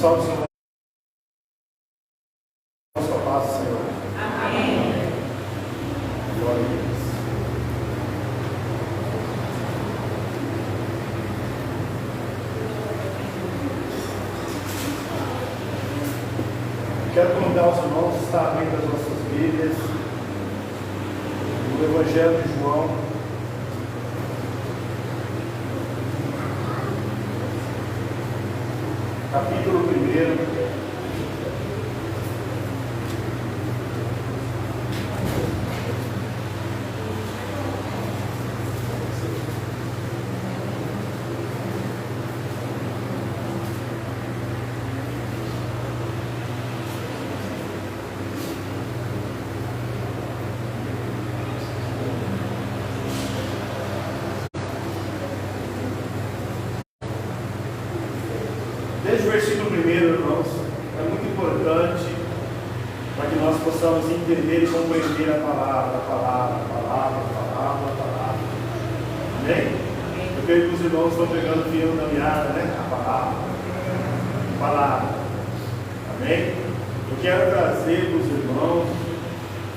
pessoal do Senhor. Nossa paz, Senhor. Amém. Glória a Deus. Quero convidar os irmãos a estar abrindo as nossas Bíblias no Evangelho de João, capítulo 1. Desde o versículo 1, irmãos, é muito importante para que nós possamos entender e compreender a palavra. Amém? Eu creio que os irmãos estão pegando o fio da meada, né? A palavra. Amém? Eu quero trazer para os irmãos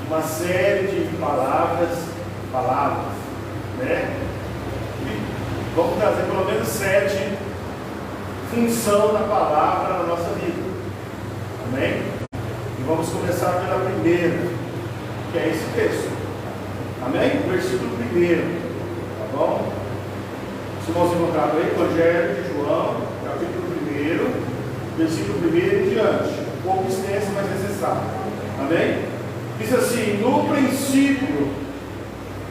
uma série de palavras, né? E vamos trazer pelo menos 7 função da palavra na nossa vida. Amém? E vamos começar pela primeira, que é esse texto. Amém? Versículo 1. Tá bom? Os irmãos encontraram aí, Evangelho de João, capítulo 1, versículo 1 em diante. Um pouco extenso, mas necessário. Amém? Diz assim: no princípio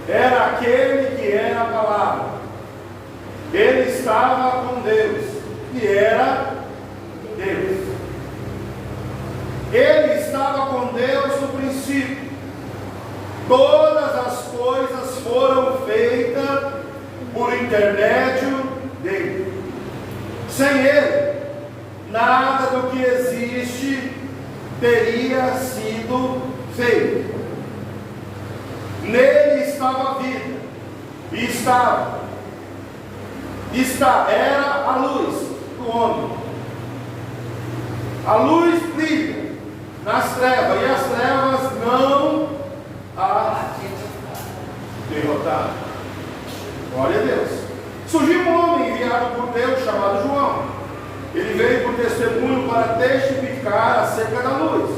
era aquele que era a palavra. Ele estava com Deus. E era Deus. Ele estava com Deus no princípio. Todas as coisas foram feitas por intermédio dele. Sem ele, nada do que existe teria sido feito. Nele estava a vida. E era a luz do homem. A luz brilha nas trevas, e as trevas não a derrotaram. Glória a Deus. Surgiu um homem enviado por Deus, chamado João. Ele veio por testemunho para testificar acerca da luz,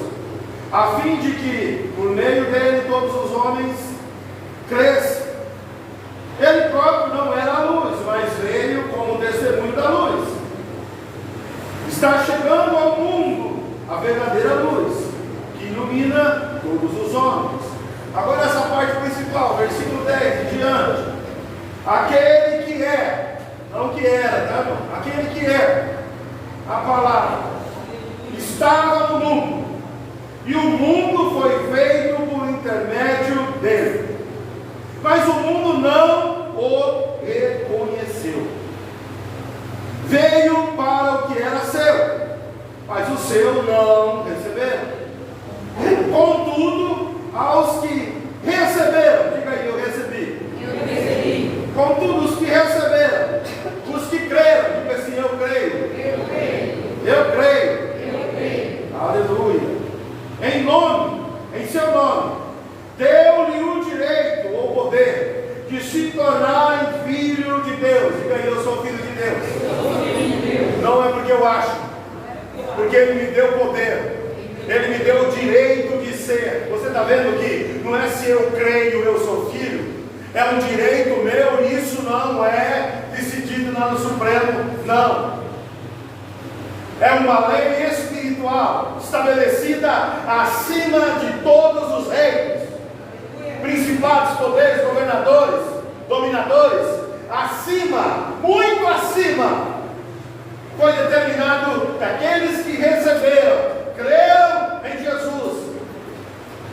a fim de que por meio dele todos os homens cresçam. Ele próprio não era a luz, mas veio como testemunho da luz. Está chegando ao mundo a verdadeira luz, que ilumina todos os homens. Agora essa parte principal, versículo 10 em diante. Aquele que é, não que era, tá bom? Aquele que é a palavra estava no mundo, e o mundo foi feito por intermédio dele, mas o mundo não o reconheceu. Veio para o que era seu, mas o seu não receberam. Contudo, aos que receberam, diga aí, eu recebi. Contudo, os que receberam, os que creram, diga assim, eu creio. Eu creio. Aleluia. Em seu nome, deu-lhe o direito ou poder de se tornar filho de Deus. Diga aí, eu sou filho de Deus. Não é porque eu acho, porque Ele me deu poder, Ele me deu o direito de ser. Você está vendo que não é se eu creio, eu sou filho, é um direito meu, e isso não é decidido lá no Supremo, não. É uma lei espiritual, estabelecida acima de todos os reinos, principados, poderes, governadores, dominadores, acima, muito acima. Foi determinado que aqueles que receberam, creram em Jesus,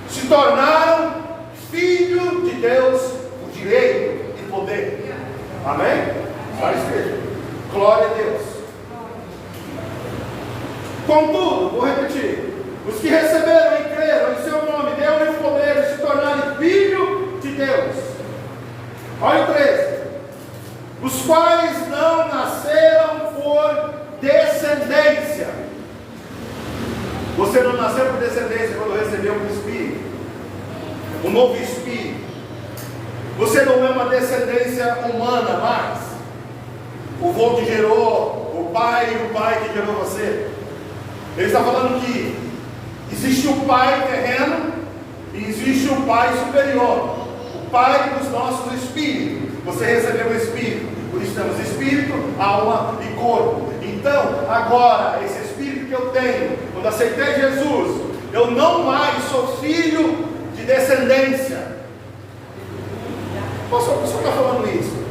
se tornaram filhos de Deus, o direito e poder. Amém? Está escrito. Glória a Deus. Contudo, vou repetir: os que receberam e creram em seu nome, deu-lhe o poder de se tornarem filhos de Deus. Olha o 13. Os quais não nasceram por descendência, Você não nasceu por descendência quando recebeu um Espírito, um novo Espírito. Você não é uma descendência humana mais. O vô que gerou, o pai que gerou você. Ele está falando que existe o pai terreno e existe o pai superior, o pai dos nossos espíritos. Você recebeu o Espírito, por isso temos espírito, alma e corpo. Então, agora, esse Espírito que eu tenho, quando aceitei Jesus, eu não mais sou filho de descendência. Pastor, por que você está falando isso?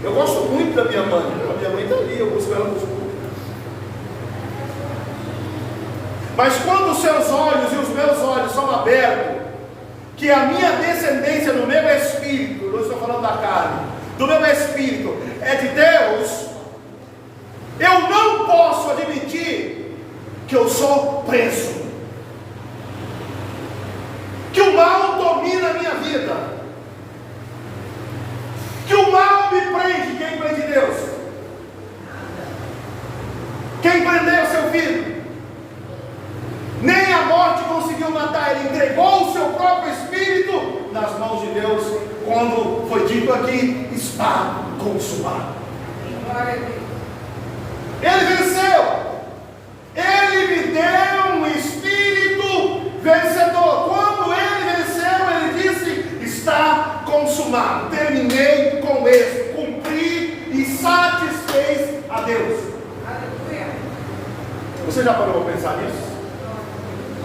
Eu gosto muito da minha mãe. A minha mãe está ali, eu busco ela nos cultos. Mas quando os seus olhos e os meus olhos são abertos, que a minha descendência no meu espírito, não estou falando da carne, do meu espírito, é de Deus, eu não posso admitir que eu sou preso, que o mal domina a minha vida, que o mal me prende. Quem prende Deus? Quem prendeu seu filho? Nem a morte conseguiu matar. Ele entregou o seu próprio espírito nas mãos de Deus, quando foi dito aqui: está consumado. Ele venceu. Ele me deu um espírito vencedor. Quando ele venceu, ele disse: está consumado. Terminei com êxito, cumpri e satisfez a Deus. Você já parou para pensar nisso?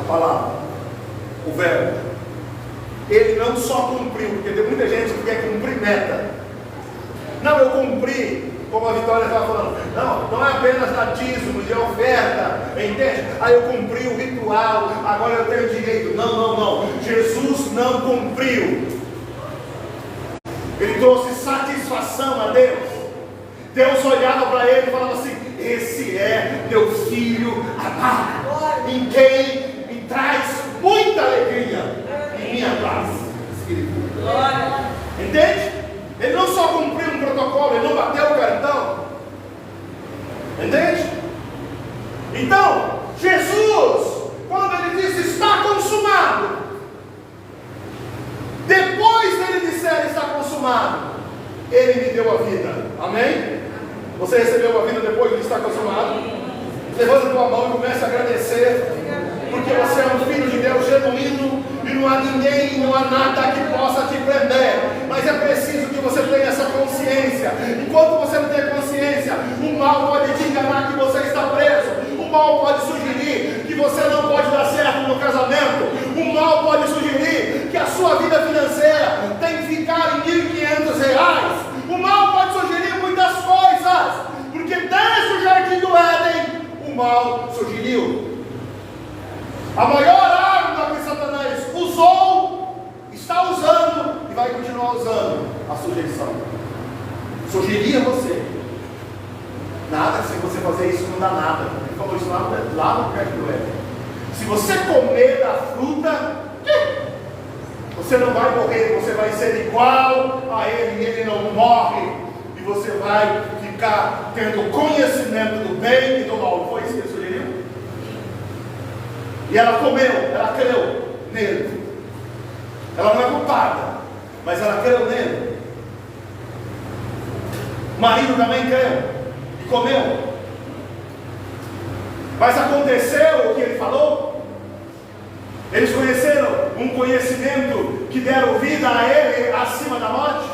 A palavra, o verbo, ele não só cumpriu, porque tem muita gente que quer cumprir meta. Não, eu cumpri, como a Vitória estava falando, não é apenas dar dízimo de oferta, entende? Aí eu cumpri o ritual, agora eu tenho direito. Não, Jesus não cumpriu. Ele trouxe satisfação a Deus. Deus olhava para ele e falava assim: esse é meu filho amado, em quem me traz muita alegria em minha paz. Entende? Ele não só cumpriu um protocolo, ele não bateu o cartão. Entende? Então, Jesus, quando ele disse está consumado, depois dele disser está consumado, ele me deu a vida. Amém? Você recebeu a vida depois de estar consumado? Levanta a tua mão e comece a agradecer, porque você é um filho de Deus genuíno e não há ninguém, não há nada que possa te prender. Mas é preciso que você tenha essa consciência. Enquanto você não tem consciência, o mal pode te enganar que você está preso. O mal pode sugerir que você não pode dar certo no casamento. O mal pode sugerir que a sua vida financeira tem que ficar em R$1.500. O mal pode sugerir muitas coisas, porque desde o jardim do Éden o mal sugeriu. A maior arma que Satanás usou, está usando e vai continuar usando: a sujeição. Sugerir a você. Nada, se você fazer isso não dá nada. Ele falou isso lá no jardim do Éden. Se você comer da fruta, você não vai morrer, você vai ser igual a ele, ele não morre, e você vai ficar tendo conhecimento do bem e do mal. Foi isso que ele sugeriu? E ela comeu, ela creu nele. Ela não é culpada, mas ela creu nele. O marido também creu e comeu. Mas aconteceu o que ele falou? Eles conheceram um conhecimento que deram vida a ele acima da morte.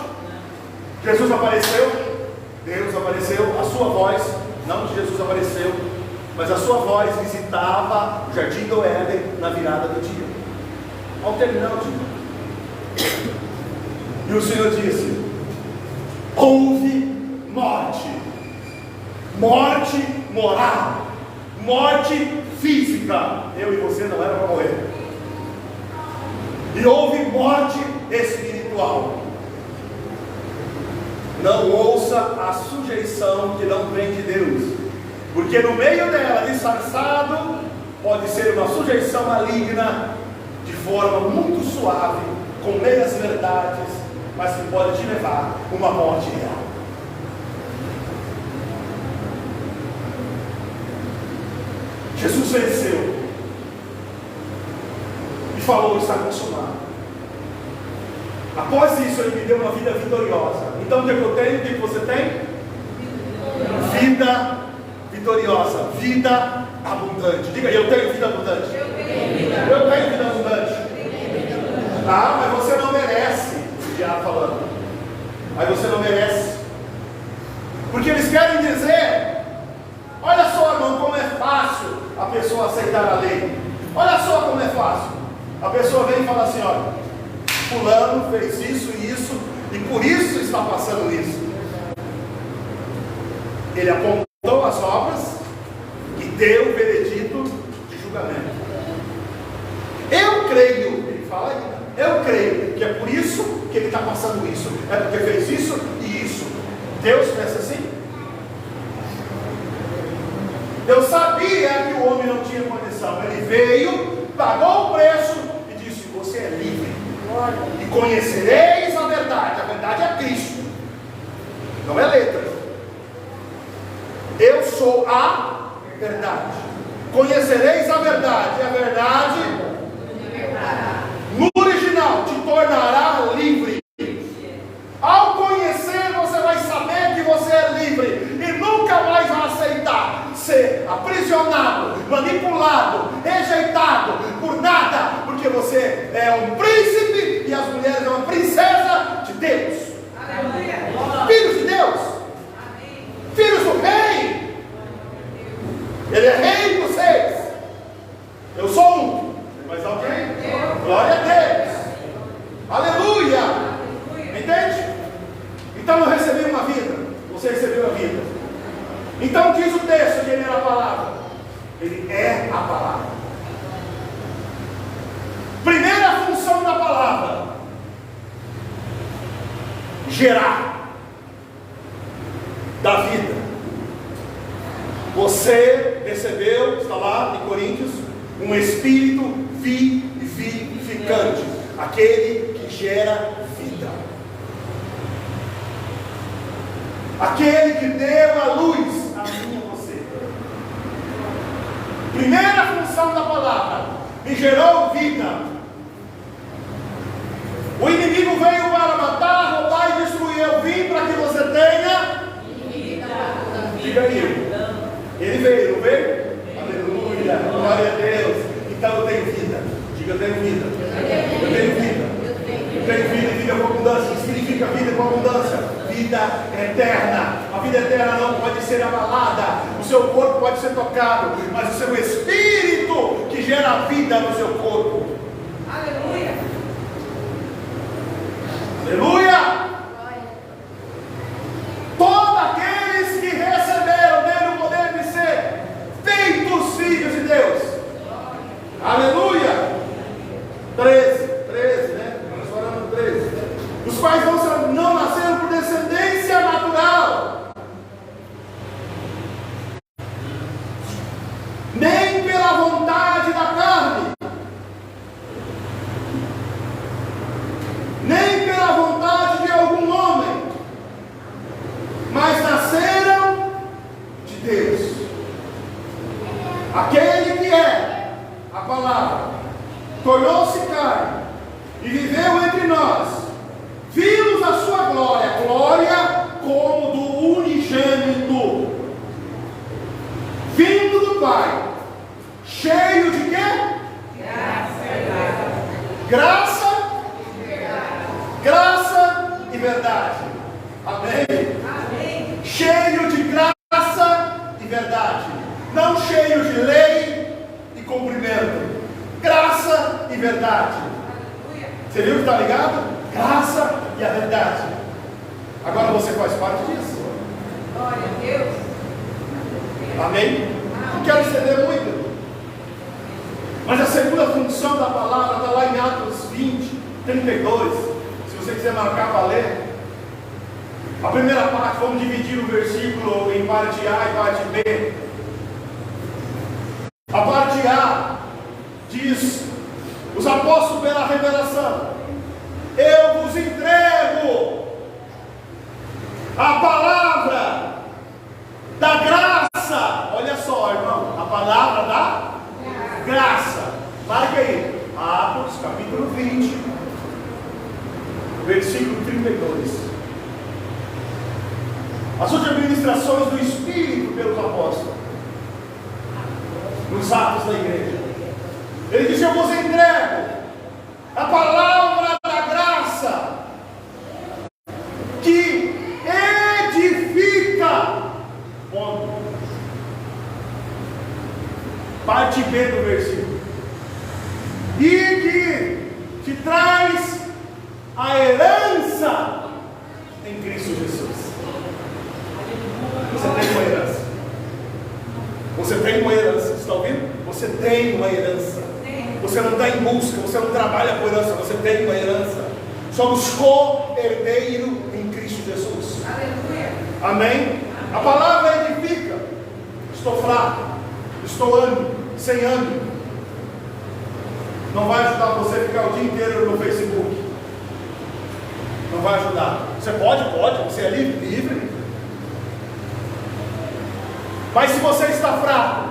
Jesus apareceu, Deus apareceu, a sua voz, não que Jesus apareceu, mas a sua voz visitava o jardim do Éden na virada do dia, ao terminar o dia. E o Senhor disse: houve morte, morte moral, morte física. Eu e você não era para morrer. E houve morte espiritual. Não ouça a sujeição que não prende Deus, porque no meio dela, disfarçado, pode ser uma sujeição maligna, de forma muito suave, com meias verdades, mas que pode te levar a uma morte real. Jesus venceu. falou: está consumado. Após isso, Ele me deu uma vida vitoriosa. Então, o que eu tenho? O que você tem? Vida vitoriosa, vida abundante. Diga: eu tenho vida abundante. Eu tenho vida abundante. Ah, mas você não merece. O diabo falando. Mas você não merece. Porque eles querem dizer: olha só, irmão, como é fácil a pessoa aceitar a lei. Olha só como é fácil. A pessoa vem e fala assim: olha, fulano fez isso e isso, e por isso está passando isso. Ele apontou as obras e deu o veredito de julgamento. Eu creio, ele fala aí, eu creio que é por isso que ele está passando isso. É porque fez isso e isso. Deus pensa assim? Deus sabia que o homem não tinha condição. Ele veio, pagou o preço e disse: você é livre. E conhecereis a verdade. A verdade é Cristo, não é letra. Eu sou a verdade. Conhecereis a verdade. E a verdade, no original, te tornará livre. Ao conhecer, você vai saber que você é livre e nunca mais vai aceitar ser aprisionado, manipulado, rejeitado por nada, porque você é um príncipe e as mulheres é uma princesa de Deus. Aleluia. Filhos de Deus. Amém. Filhos do rei. Ele é rei de vocês. Eu sou um. Mais alguém? Glória a Deus. Aleluia. Entende? Então eu recebi uma vida. Você recebeu a vida. Então diz o texto que ele era a palavra. Ele é a palavra. Primeira função da palavra: gerar, da vida. Você recebeu, está lá em Coríntios, um espírito vivificante, aquele que gera vida, aquele que deu a luz a mim e a você. Primeira função da palavra: me gerou vida. O inimigo veio para matar, roubar e destruir. Eu vim para que você tenha vida. Diga aí. Ele veio, não veio? Aleluia, glória a Deus. Então eu tenho vida. Diga: eu tenho vida. Eu tenho vida. Eu tenho vida e vida com abundância. O que significa vida com abundância? Vida eterna. A vida eterna não pode ser abalada. O seu corpo pode ser tocado, mas o seu espírito que gera vida no seu corpo. Aleluia. Aleluia. Todos aqueles que receberam dele o poder de ser feitos filhos de Deus. Aleluia. 13, né? Nós falamos 13. Os quais não nasceram por descendência natural, nem pela vontade da carne, nem pela vontade de algum homem, mas nasceram de Deus. Aquele que é a palavra tornou-se carne e viveu entre nós. Vimos a sua glória, glória como do unigênito, vindo do Pai, cheio de quê? Graça e verdade. Amém? Amém. Cheio de graça e verdade. Não cheio de lei e cumprimento. Graça e verdade. Você viu que está ligado? Graça e a verdade. Agora você faz parte disso. Glória a Deus. Amém? Não quero estender muito, mas a segunda função da palavra está lá em Atos 20, 32. Se você quiser marcar para ler. A primeira parte, vamos dividir o versículo em parte A e parte B. A parte A diz: os apóstolos pela revelação, eu vos entrego a palavra da graça. Olha só, irmão, a palavra da graça. Marca aí, Atos capítulo 20, versículo 32. As últimas ministrações do Espírito pelos apóstolos, nos atos da igreja. Ele disse: eu vos entrego a palavra da graça, que edifica. Ponto. Parte B do versículo. E que te traz a herança em Cristo Jesus. Você tem uma herança. Você tem uma herança. Está ouvindo? Você tem uma herança. Você não está em busca, você não trabalha por herança, você tem uma herança. Somos co-herdeiros em Cristo Jesus. Aleluia. Amém? A palavra edifica. Estou fraco, estou sem ânimo. Não vai ajudar você a ficar o dia inteiro no Facebook. Não vai ajudar. Você pode, você é livre. Mas se você está fraco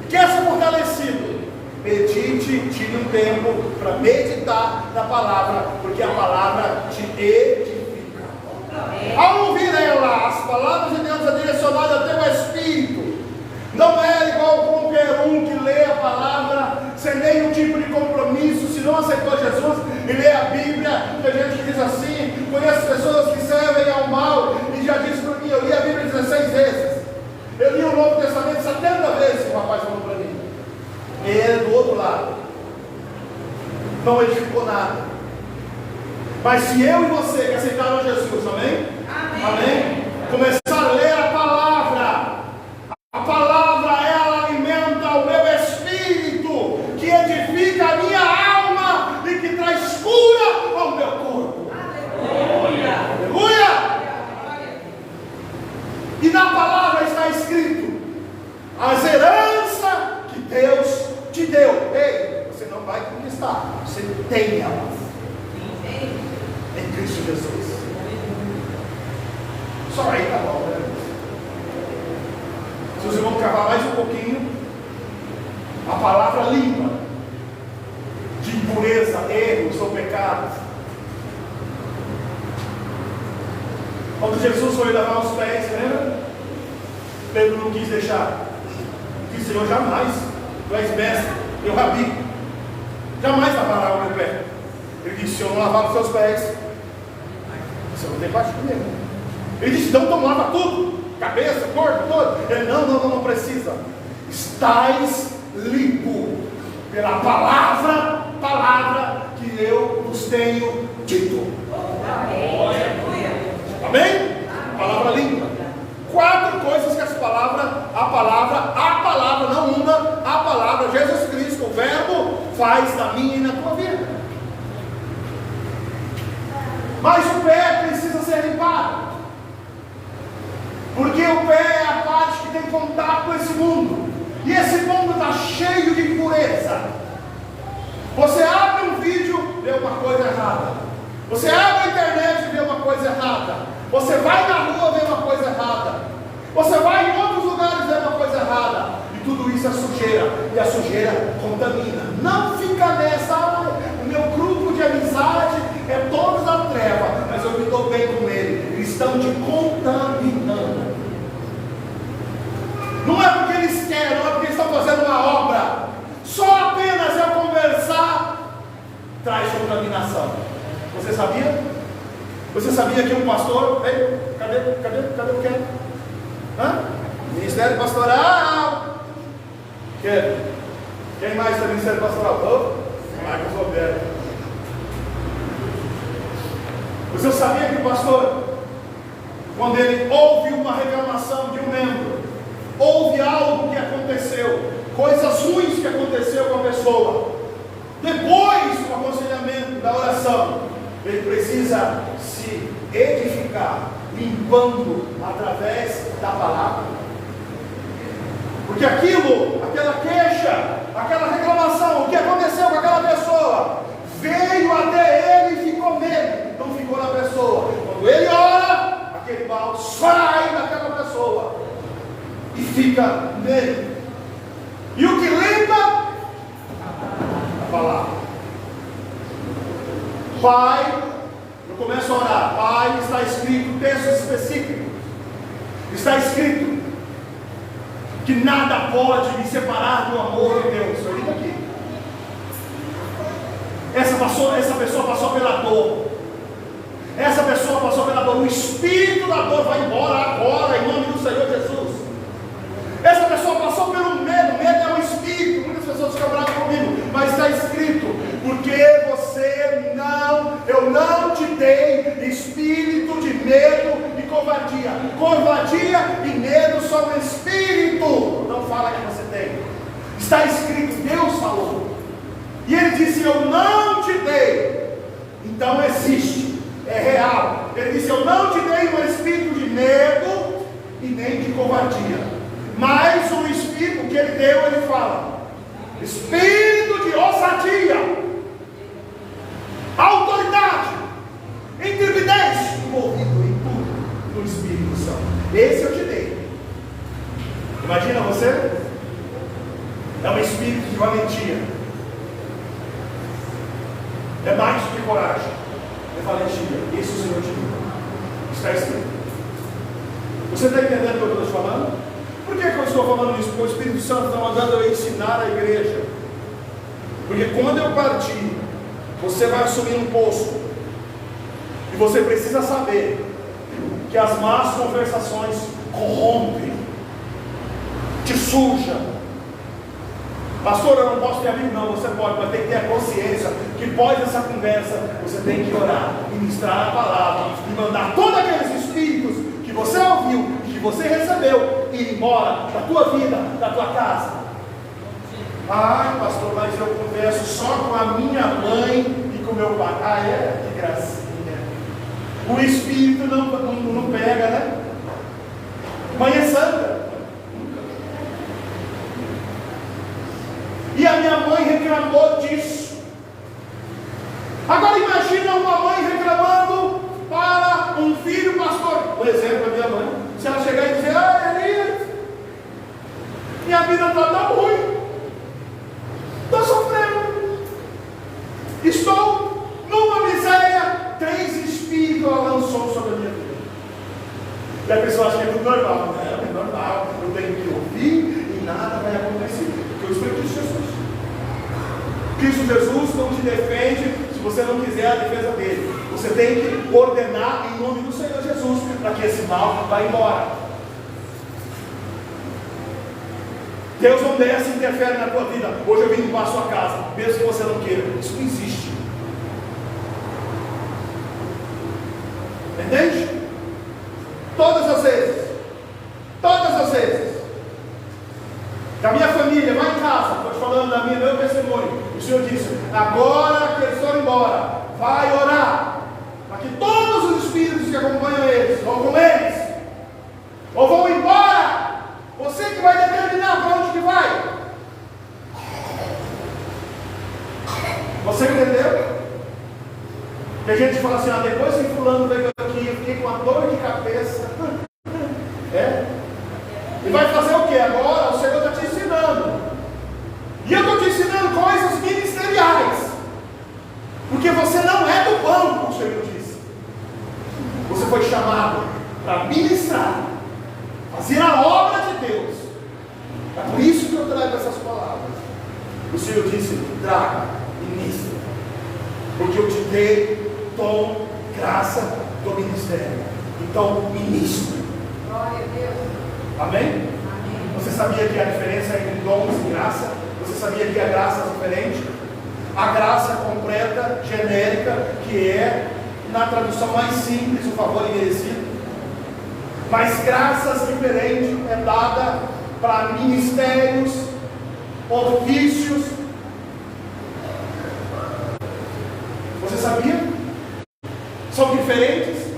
e quer ser fortalecido, medite, tire um tempo para meditar na palavra, porque a palavra te edifica. Ao ouvir ela, as palavras de Deus é direcionada ao teu espírito. Não é igual qualquer um que lê a palavra sem nenhum tipo de compromisso. Se não aceitou Jesus e lê a Bíblia, tem gente que diz assim: conheço pessoas que servem ao mal, e já disse para mim, eu li a Bíblia 16 vezes. Eu li o Novo Testamento 70 vezes, o rapaz falou para mim. Ele do outro lado não edificou nada. Mas se eu e você que aceitaram Jesus, amém? Amém? Começar a ler a palavra ela alimenta o meu espírito, que edifica a minha alma e que traz cura ao meu corpo. Aleluia! Aleluia! E na palavra está escrito as heranças que Deus te deu. Ei, você não vai conquistar, você tem elas em Cristo Jesus. Só aí tá bom, né? Se os irmãos cavar mais um pouquinho, a palavra limpa de impureza, erros ou pecados. Quando Jesus foi lavar os pés, lembra? Pedro não quis deixar. Disse: Senhor, jamais. Tu és mestre, eu rabi. Jamais lavará o meu pé. Ele disse: se eu não lavar os seus pés, você não tem parte comigo. Ele disse: então lava tudo, cabeça, corpo, todo. Ele: não precisa. Estás limpo pela palavra que eu vos tenho dito. Amém? Palavra limpa. 4 coisas que a palavra, não uma, a palavra, Jesus Cristo, o verbo, faz na minha e na tua vida. Mas o pé precisa ser limpado, porque o pé é a parte que tem contato com esse mundo, e esse mundo está cheio de impureza. Você abre um vídeo, vê uma coisa errada. Você abre a internet e vê uma coisa errada. Você vai na rua, vê uma coisa errada. Você vai em outros lugares, vê uma coisa errada. E tudo isso é sujeira. E a sujeira contamina. Não fica nessa: o meu grupo de amizade é todos da treva, mas eu me dou bem com ele. Eles estão te contaminando. Não é porque eles querem, não é porque eles estão fazendo uma obra. Só apenas eu conversar traz contaminação. Você sabia? Você sabia que um pastor veio? Cadê o quê? Ministério pastoral. Quem mais está no ministério pastoral? Marcos Roberto. Você sabia que o pastor, quando ele ouve uma reclamação de um membro, ouve algo que aconteceu, coisas ruins que aconteceu com a pessoa, depois do aconselhamento, da oração, ele precisa se edificar, limpando através da palavra. Porque aquela queixa, aquela reclamação, o que aconteceu com aquela pessoa, veio até ele e ficou nele, não ficou na pessoa. Quando ele ora, aquele mal sai daquela pessoa e fica nele. E o que limpa? A palavra. Pai, eu começo a orar. Pai, está escrito, textos específicos. Está escrito que nada pode me separar do amor de Deus. Eu digo aqui. Essa pessoa passou pela dor. Essa pessoa passou pela dor. O espírito da dor vai embora agora, em nome do Senhor Jesus. Essa pessoa passou pelo medo. Medo é um espírito. Muitas pessoas ficam bravas comigo, mas está escrito: porque eu não te dei espírito de medo e covardia. Covardia e medo são um espírito. Não fala que você tem. Está escrito, Deus falou. E ele disse: eu não te dei. Então existe, é real. Ele disse: eu não te dei um espírito de medo e nem de covardia, mas um espírito que ele deu, ele fala, espírito de ousadia, autoridade, intrepidez, envolvido em tudo no Espírito Santo. Esse eu te dei. Imagina você, é um espírito de valentia, é mais do que coragem, é valentia. Esse o Senhor te deu. Está escrito. Você está entendendo o que eu estou falando? Por que eu estou falando isso? Porque o Espírito Santo está mandando eu ensinar a igreja. Porque quando eu partir, você vai assumir um posto. E você precisa saber que as más conversações corrompem, te sujam. Pastor, eu não posso ter amigo. Não, você pode, mas tem que ter a consciência que pós essa conversa você tem que orar, ministrar a palavra e mandar todos aqueles espíritos que você ouviu, que você recebeu, ir embora da tua vida, da tua casa. Ai, pastor, mas eu converso só com a minha mãe e com meu pai. Ah, é? Que gracinha. O espírito não pega, né? Mãe é santa. E a minha mãe reclamou disso. Agora imagina uma mãe reclamando para um filho pastor. Por exemplo, a minha mãe. Se ela chegar e dizer: ah, Elias, minha vida está tão ruim, estou sofrendo, estou numa miséria. 3 espíritos ela lançou sobre a minha vida. E a pessoa acha que é tudo normal. Não, é normal. Eu tenho que ouvir e nada vai acontecer. Porque eu expliquei Jesus. Cristo Jesus não te defende se você não quiser a defesa dele. Você tem que ordenar em nome do Senhor Jesus para que esse mal vá embora. Deus não desce e interfere na tua vida. Hoje eu vim limpar a sua casa, mesmo que você não queira. Isso não existe. Entende? Todas as vezes. Da minha família, vai em casa, estou te falando da meu testemunho. O Senhor disse: agora que eles foram embora, vai orar, para que todos os espíritos que acompanham eles vão com eles, ou vão embora. Você que vai determinar para onde que vai. Você entendeu? Tem gente que fala assim: ah, depois que fulano veio aqui, eu fiquei com uma dor de cabeça. É? E vai fazer o que agora? O Senhor está te ensinando. E eu estou te ensinando coisas ministeriais. Porque você não é do banco, o Senhor disse. Você foi chamado para ministrar, fazer a obra de Deus. É por isso que eu trago essas palavras. O Senhor disse: traga, ministra. Porque eu te dei dom, graça do ministério. Então, ministra. Glória a Deus. Amém? Amém. Você sabia que a diferença entre dons e graça? Você sabia que a graça é diferente? A graça completa, genérica, que é, na tradução mais simples, o favor imerecido. Mas graças diferentes é dada para ministérios, ofícios. Você sabia? São diferentes.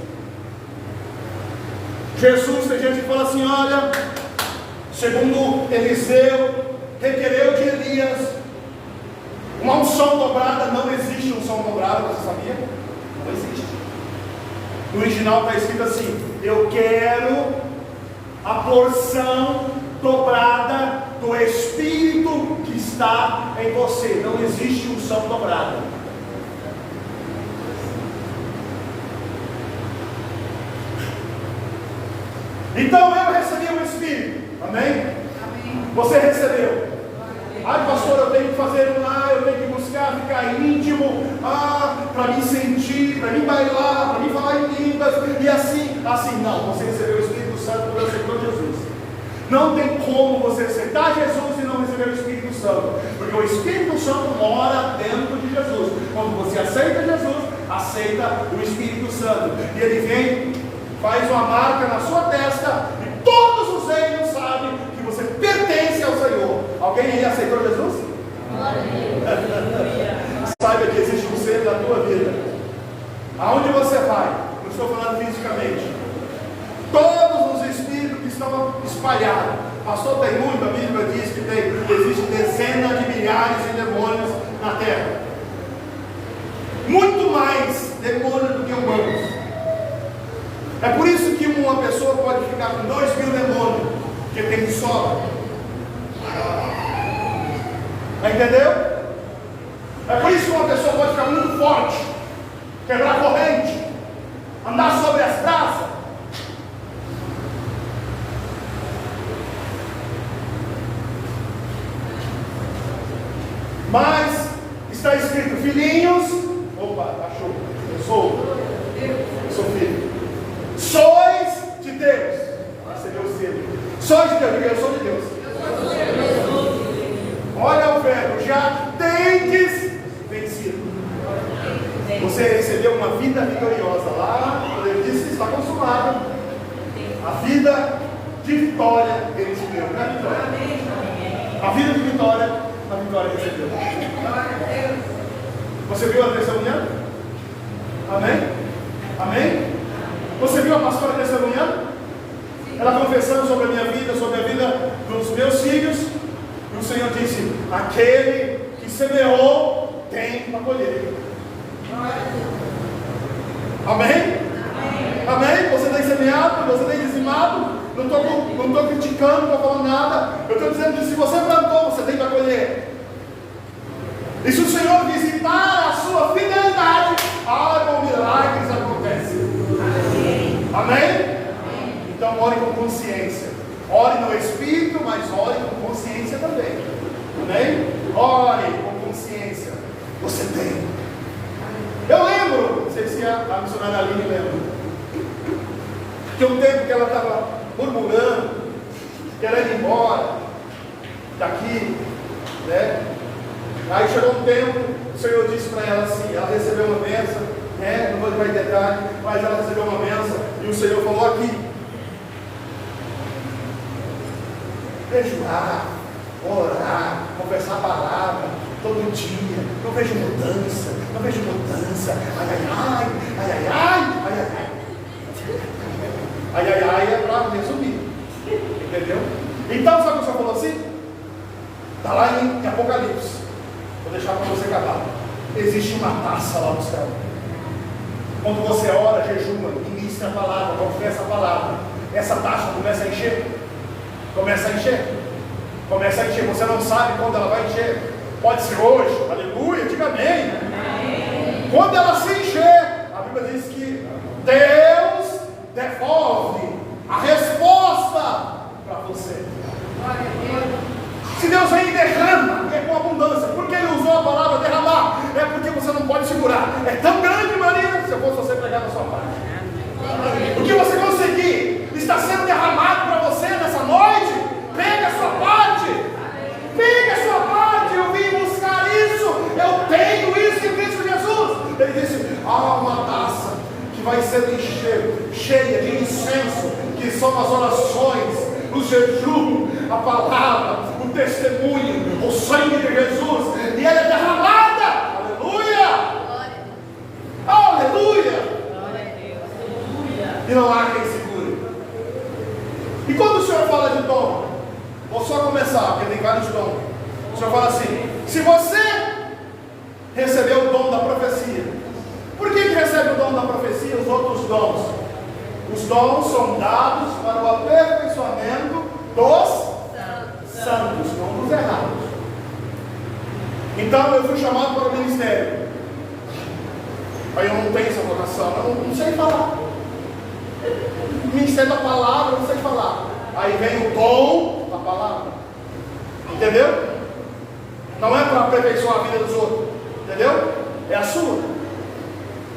Jesus, tem gente que fala assim: olha, segundo Eliseu, requereu de Elias uma unção dobrada. Não existe unção dobrada, você sabia? Não existe. No original está escrito assim: eu quero a porção dobrada do Espírito que está em você. Não existe unção dobrada. Então eu recebi o Espírito. Amém? Você recebeu. Ai, pastor, eu tenho que fazer lá, eu tenho que buscar ficar íntimo, para me sentir, para me bailar, para me falar em línguas, e assim, não, você recebeu o Espírito Santo quando aceitou Jesus. Não tem como você aceitar Jesus e não receber o Espírito Santo, porque o Espírito Santo mora dentro de Jesus. Quando você aceita Jesus, aceita o Espírito Santo, e ele vem, faz uma marca na sua testa, e todos os reinos sabem que você pertence ao Senhor. Alguém aí aceitou Jesus? Saiba que existe um selo na tua vida. Aonde você vai, não estou falando fisicamente, todos os espíritos que estão espalhados. Pastor, tem muito, a Bíblia diz que existe dezenas de milhares de demônios na terra. Muito mais demônios do que humanos. É por isso que uma pessoa pode ficar com 2.000 demônios, porque tem sobra. Entendeu? É por isso que uma pessoa pode ficar muito forte, quebrar corrente, andar sobre as brasas. Mas está escrito: filhinhos, achou, eu sou filho, sois de Deus. Recebeu o selo. Sois de Deus, diga: eu sou de Deus. Olha o verbo: já tendes vencido. Você recebeu uma vida vitoriosa lá, quando ele disse que está consumado. A vida de vitória ele te deu, não é vitória? A vida de vitória, a vitória recebeu. Você viu a testemunhando? Amém? Amém? Você viu a pastora testemunhando? Ela confessando sobre a minha vida, sobre a vida dos meus filhos. E o Senhor disse: aquele que semeou tem para colher. Amém? Amém? Você tem semeado, você tem dizimado. Não estou criticando, não estou falando nada. Eu estou dizendo que se você plantou, você tem para colher. E se o Senhor visitar a sua fidelidade, milagres acontecem. Amém? Então ore com consciência. Ore no Espírito, mas ore com consciência também. Amém? Ore com consciência. Você tem. Eu lembro, não sei se a missionária Aline lembra, que um tempo que ela estava murmurando, querendo ir embora daqui, né? Aí chegou um tempo, o Senhor disse para ela assim, ela recebeu uma bênção, né? Não vou entrar em detalhe, mas ela recebeu uma bênção, e o Senhor falou aqui: jejuar, orar, confessar a palavra todo dia. Não vejo mudança, não vejo mudança. Ai é para resumir, entendeu? Então sabe o que o Senhor falou assim? Está lá em Apocalipse. Vou deixar para você acabar. Existe uma taça lá no céu. Quando você ora, jejuma, ministra a palavra, confessa a palavra, essa taça começa a encher. Começa a encher. Começa a encher. Você não sabe quando ela vai encher. Pode ser hoje. Aleluia. Diga amém. Amém. Quando ela se encher, a Bíblia diz que Deus devolve a resposta para você. Se Deus vem e derrama, é com abundância. Por que Ele usou a palavra derramar? É porque você não pode segurar. É tão grande, Maria, se eu fosse você pregar na sua parte. O que você conseguir está sendo derramado para você nessa noite. Pega a sua parte. Pega a sua parte. Eu vim buscar isso. Eu tenho isso em Cristo Jesus. Ele disse: há uma taça que vai ser cheia de incenso, que são as orações, o jejum, a palavra, o testemunho, o sangue de Jesus, e ela é derramada. Aleluia! Aleluia! E não há quem segure. E quando o Senhor fala de dom, vou só começar, porque tem vários dons. O Senhor fala assim: se você recebeu o dom da profecia, por que recebe o dom da profecia e os outros dons? Os dons são dados para o aperfeiçoamento dos santos, não dos errados. Então eu fui chamado para o ministério. Aí eu não tenho essa vocação, eu não sei falar. Ministério da palavra, não sei falar. Aí vem o dom da palavra. Entendeu? Não é para aperfeiçoar a vida dos outros. Entendeu? É a sua.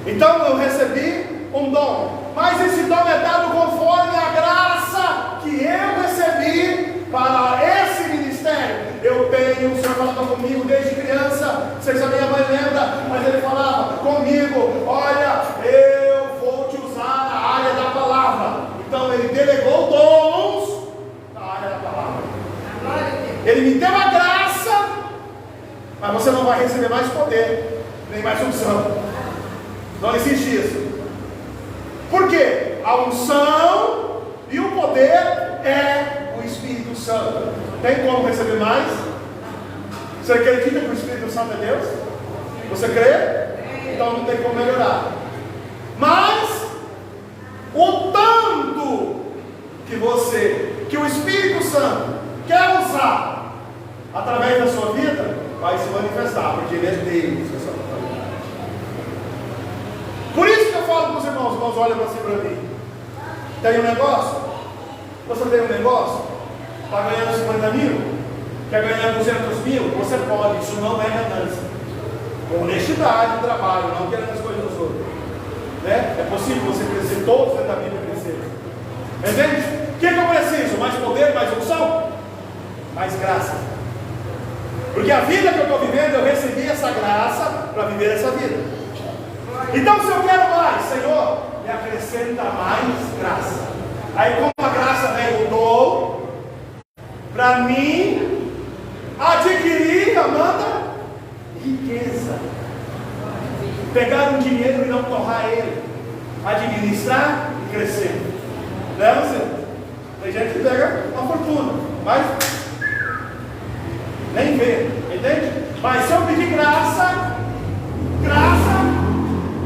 Então eu recebi um dom. Mas esse dom é dado conforme a graça que eu recebi para esse ministério. Eu tenho, o Senhor falava comigo desde criança. Não sei se a minha mãe lembra, mas ele falava comigo: olha, eu vou te usar na área da palavra. Então ele delegou dons na área da palavra. Ele me deu a graça, mas você não vai receber mais poder, nem mais unção. Não existe isso. Por quê? A unção e o poder é o Espírito Santo. Tem como receber mais? Você acredita que o Espírito Santo é Deus? Você crê? Então não tem como melhorar. Mas o tanto que o Espírito Santo quer usar através da sua vida, vai se manifestar, porque ele é Deus. Por isso que eu falo para os irmãos olham assim para mim: tem um negócio? Você tem um negócio? Está ganhando 50 mil? Quer ganhar 200 mil? Você pode, isso não é ganância. Com honestidade, trabalho, não querendo as coisas dos outros, né? É possível você crescer, todos dentro da Bíblia crescer. Entende? O que eu preciso? Mais poder, mais unção? Mais graça. Porque a vida que eu estou vivendo, eu recebi essa graça para viver essa vida. Então, se eu quero mais, Senhor, me acrescenta mais graça. Aí, como a graça vem, eu dou para mim adquirir, Amanda, riqueza. Pegar um dinheiro e não torrar ele, administrar e crescer. Não é, você? Tem gente que pega uma fortuna, mas nem vê, entende? Mas se eu pedir graça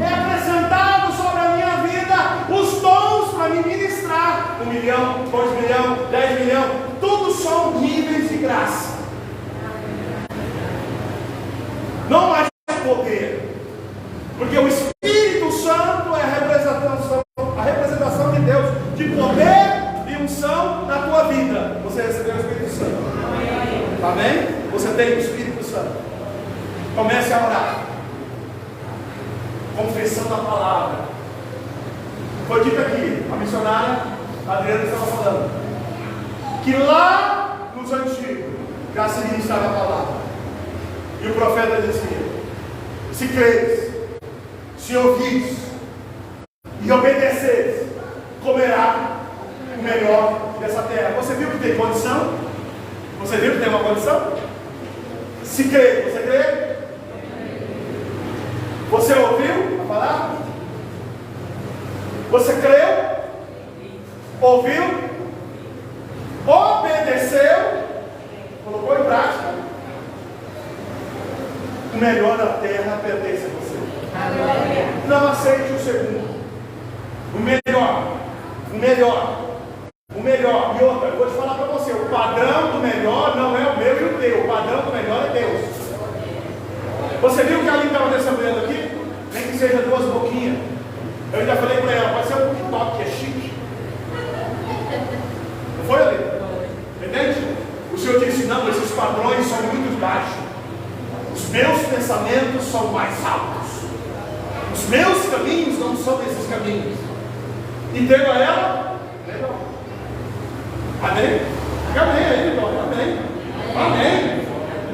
é acrescentado sobre a minha vida os dons para me ministrar. 1 milhão, 2 milhões, 10 milhões, tudo são níveis de graça. Não mais poder, porque o Espírito Santo é a representação de Deus, de poder e unção na tua vida. Você recebeu o Espírito Santo. Amém? Você tem o Espírito Santo. Comece a orar, confessando a palavra. Foi dito aqui, a missionária Adriana estava falando, que lá nos antigos já se ministrava a palavra. E o profeta dizia: se creres, se ouvis e obedeces, comerá o melhor dessa terra. Você viu que tem condição? Você viu que tem uma condição? Se crer, você crê? Você ouviu a palavra? Você creu? Ouviu? Obedeceu? Colocou em prática? O melhor da terra pertence a você. Não aceite o segundo. O melhor. E outra, eu vou te falar para você: o padrão do melhor não é o meu e o teu. O padrão do melhor é Deus. Você viu que a Aline estava descendo aqui? Nem que seja 2 boquinhas. Eu já falei para ela: pode ser um TikTok que é chique. Não foi, Aline? Entende? O Senhor disse: não, esses padrões são muito baixos. Os meus pensamentos são mais altos. Os meus caminhos não são esses caminhos. Entendeu ela? Legal. Amém? Amém aí, irmão. Amém.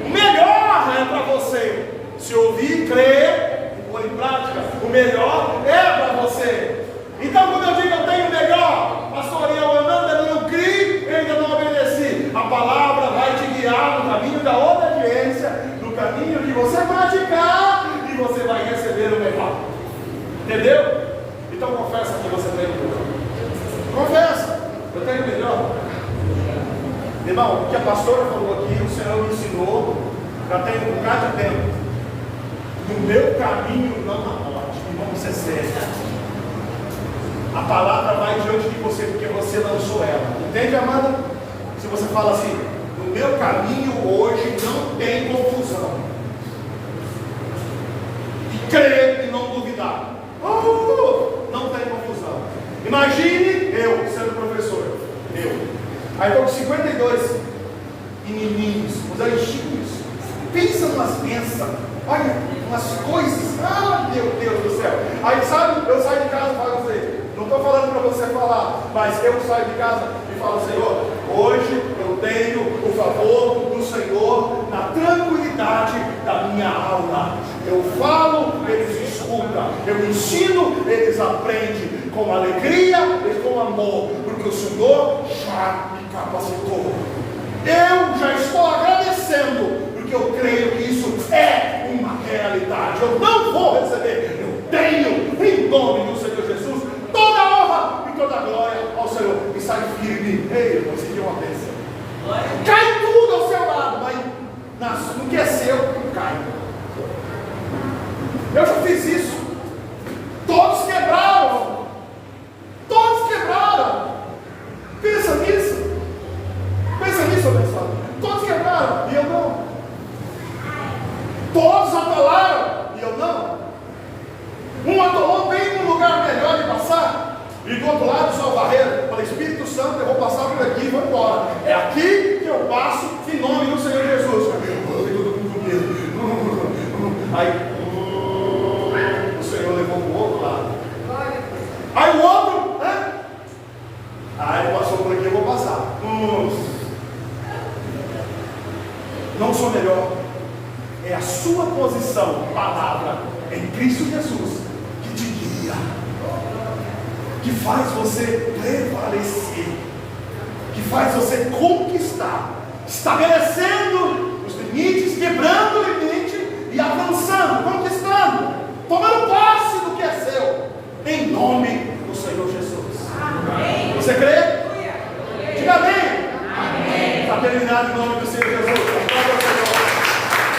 O melhor é para você. Se ouvir, crer e pôr em prática, o melhor é para você. Então, quando eu digo eu tenho o melhor, pastor, eu andando, eu não criei, eu ainda não obedeci. A palavra vai te guiar no caminho da obediência, no caminho de você praticar, e você vai receber o melhor. Entendeu? Então confessa que você tem o melhor. Confessa, eu tenho o melhor. Irmão, o que a pastora falou aqui, o Senhor me ensinou, já tem um bocado de tempo. No meu caminho não há morte, irmão, isso é sério. A palavra vai diante de você, porque você lançou ela. Entende, amada? Se você fala assim: no meu caminho hoje não tem confusão. E crer e não duvidar. Não tem confusão. Imagine pequenininhos, os anjinhos. Pensa umas bênçãos, olha, umas coisas, meu Deus do céu. Aí sabe, eu saio de casa e falo assim, não estou falando para você falar, mas eu saio de casa e falo, Senhor, hoje eu tenho o favor do Senhor na tranquilidade da minha aula. Eu falo, eles escutam, eu ensino, eles aprendem com alegria e com amor, porque o Senhor já me capacitou. Eu já estou agradecendo, porque eu creio que isso é uma realidade. Eu não vou receber, eu tenho, em nome do Senhor Jesus, toda a honra e toda a glória ao Senhor. E sai firme. Ei, eu consegui uma bênção. Cai tudo ao seu lado, mas no que é seu, cai. Eu já fiz isso. Todos quebraram. Todos quebraram. Pensa nisso. Pensa nisso, abençoado. Todos quebraram e eu não. Todos atolaram e eu não. Um atolou bem num lugar melhor de passar, e do outro lado só o barreiro. Falei, Espírito Santo, eu vou passar por aqui e vou embora. É aqui que eu passo em nome do Senhor Jesus. Aí o Senhor levou para o outro lado. Aí o outro, né? Aí ele passou por aqui, eu vou passar. Não sou melhor. É a sua posição, palavra, em Cristo Jesus, que te guia, que faz você prevalecer, que faz você conquistar, estabelecendo os limites, quebrando o limite e avançando, conquistando, tomando posse do que é seu, em nome do Senhor Jesus. Amém. Você crê? Diga amém. Amém. Está terminado em nome do Senhor Jesus.